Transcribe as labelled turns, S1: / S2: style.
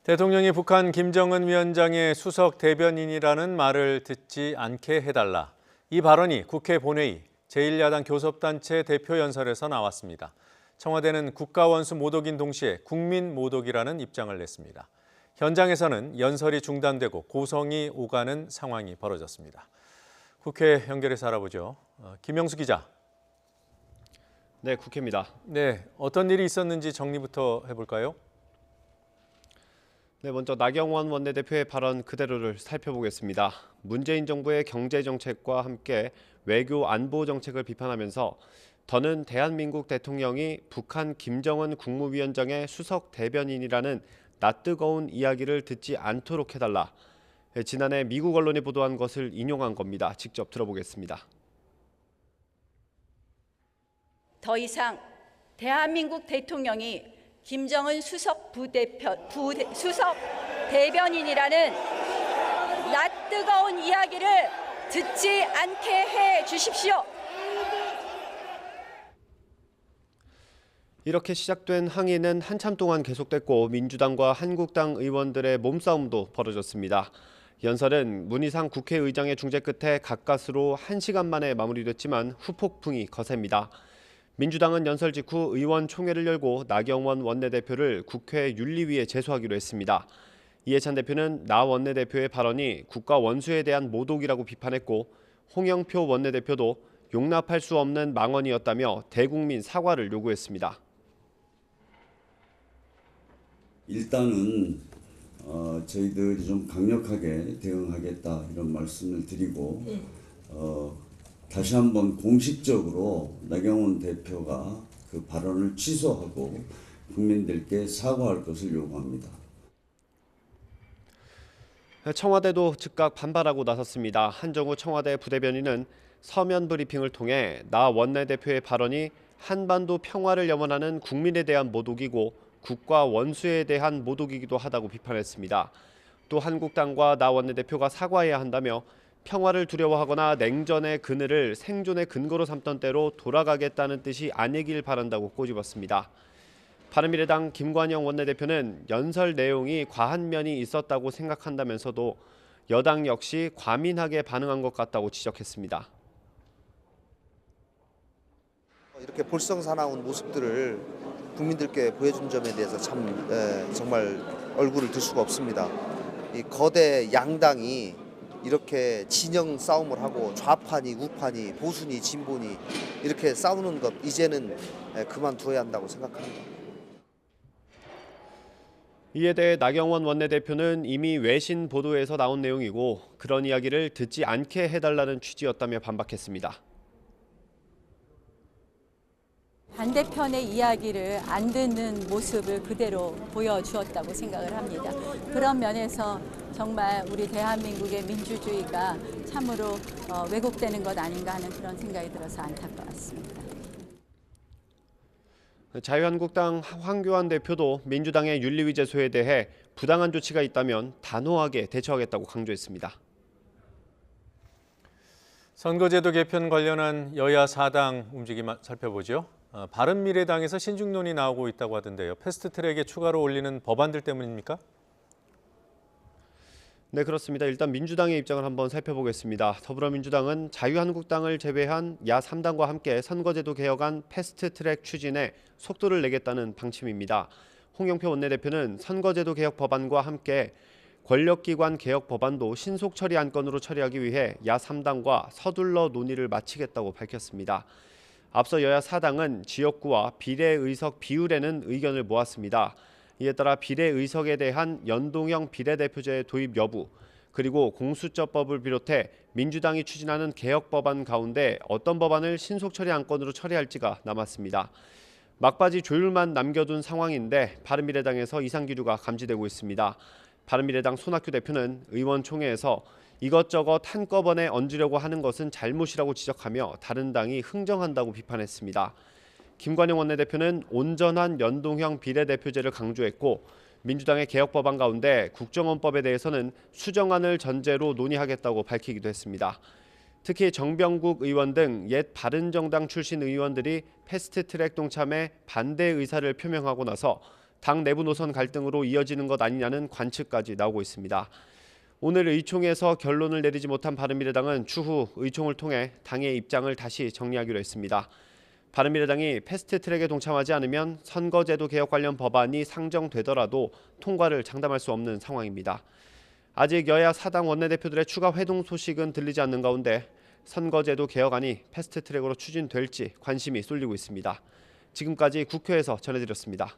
S1: 대통령이 북한 김정은 위원장의 수석 대변인이라는 말을 듣지 않게 해달라. 이 발언이 국회 본회의 제1야당 교섭단체 대표 연설에서 나왔습니다. 청와대는 국가원수 모독인 동시에 국민 모독이라는 입장을 냈습니다. 현장에서는 연설이 중단되고 고성이 오가는 상황이 벌어졌습니다. 국회 연결해서 알아보죠. 김영수 기자.
S2: 네, 국회입니다.
S1: 네, 어떤 일이 있었는지 정리부터 해볼까요?
S2: 네, 먼저 나경원 원내대표의 발언 그대로를 살펴보겠습니다. 문재인 정부의 경제정책과 함께 외교 안보 정책을 비판하면서 더는 대한민국 대통령이 북한 김정은 국무위원장의 수석 대변인이라는 낯뜨거운 이야기를 듣지 않도록 해달라. 지난해 미국 언론이 보도한 것을 인용한 겁니다. 직접 들어보겠습니다.
S3: 더 이상 대한민국 대통령이 김정은 수석 대변인이라는 낯뜨거운 이야기를 듣지 않게 해 주십시오.
S2: 이렇게 시작된 항의는 한참 동안 계속됐고 민주당과 한국당 의원들의 몸싸움도 벌어졌습니다. 연설은 문희상 국회의장의 중재 끝에 가까스로 1시간 만에 마무리됐지만 후폭풍이 거셉니다. 민주당은 연설 직후 의원총회를 열고 나경원 원내대표를 국회 윤리위에 제소하기로 했습니다. 이해찬 대표는 나 원내대표의 발언이 국가 원수에 대한 모독이라고 비판했고 홍영표 원내대표도 용납할 수 없는 망언이었다며 대국민 사과를 요구했습니다.
S4: 일단은 저희들이 좀 강력하게 대응하겠다 이런 말씀을 드리고 다시 한번 공식적으로 나경원 대표가 그 발언을 취소하고 국민들께 사과할 것을 요구합니다.
S2: 청와대도 즉각 반발하고 나섰습니다. 한정우 청와대 부대변인은 서면 브리핑을 통해 나 원내대표의 발언이 한반도 평화를 염원하는 국민에 대한 모독이고 국가 원수에 대한 모독이기도 하다고 비판했습니다. 또 한국당과 나 원내대표가 사과해야 한다며 평화를 두려워하거나 냉전의 그늘을 생존의 근거로 삼던 때로 돌아가겠다는 뜻이 아니길 바란다고 꼬집었습니다. 바른미래당 김관영 원내대표는 연설 내용이 과한 면이 있었다고 생각한다면서도 여당 역시 과민하게 반응한 것 같다고 지적했습니다.
S5: 이렇게 볼썽사나운 모습들을 국민들께 보여준 점에 대해서 참 정말 얼굴을 들 수가 없습니다. 이 거대 양당이 이렇게 진영 싸움을 하고 좌파니 우파니 보수니 진보니 이렇게 싸우는 것 이제는 그만두어야 한다고 생각합니다.
S2: 이에 대해 나경원 원내대표는 이미 외신 보도에서 나온 내용이고 그런 이야기를 듣지 않게 해달라는 취지였다며 반박했습니다.
S6: 반대편의 이야기를 안 듣는 모습을 그대로 보여주었다고 생각을 합니다. 그런 면에서 정말 우리 대한민국의 민주주의가 참으로 왜곡되는 것 아닌가 하는 그런 생각이 들어서 안타까웠습니다.
S2: 자유한국당 황교안 대표도 민주당의 윤리위 제소에 대해 부당한 조치가 있다면 단호하게 대처하겠다고 강조했습니다.
S1: 선거제도 개편 관련한 여야 사당 움직임 살펴보죠. 바른미래당에서 신중론이 나오고 있다고 하던데요. 패스트트랙에 추가로 올리는 법안들 때문입니까?
S2: 네, 그렇습니다. 일단 민주당의 입장을 한번 살펴보겠습니다. 더불어민주당은 자유한국당을 제외한 야 3당과 함께 선거제도 개혁안 패스트트랙 추진에 속도를 내겠다는 방침입니다. 홍영표 원내대표는 선거제도 개혁 법안과 함께 권력기관 개혁 법안도 신속 처리 안건으로 처리하기 위해 야 3당과 서둘러 논의를 마치겠다고 밝혔습니다. 앞서 여야 4당은 지역구와 비례의석 비율에는 의견을 모았습니다. 이에 따라 비례의석에 대한 연동형 비례대표제 도입 여부, 그리고 공수처법을 비롯해 민주당이 추진하는 개혁 법안 가운데 어떤 법안을 신속 처리 안건으로 처리할지가 남았습니다. 막바지 조율만 남겨둔 상황인데 바른미래당에서 이상 기류가 감지되고 있습니다. 바른미래당 손학규 대표는 의원총회에서 이것저것 한꺼번에 얹으려고 하는 것은 잘못이라고 지적하며 다른 당이 흥정한다고 비판했습니다. 김관영 원내대표는 온전한 연동형 비례대표제를 강조했고 민주당의 개혁 법안 가운데 국정원법에 대해서는 수정안을 전제로 논의하겠다고 밝히기도 했습니다. 특히 정병국 의원 등 옛 바른정당 출신 의원들이 패스트트랙 동참에 반대 의사를 표명하고 나서 당 내부 노선 갈등으로 이어지는 것 아니냐는 관측까지 나오고 있습니다. 오늘 의총에서 결론을 내리지 못한 바른미래당은 추후 의총을 통해 당의 입장을 다시 정리하기로 했습니다. 바른미래당이 패스트트랙에 동참하지 않으면 선거제도 개혁 관련 법안이 상정되더라도 통과를 장담할 수 없는 상황입니다. 아직 여야 사당 원내대표들의 추가 회동 소식은 들리지 않는 가운데 선거제도 개혁안이 패스트트랙으로 추진될지 관심이 쏠리고 있습니다. 지금까지 국회에서 전해드렸습니다.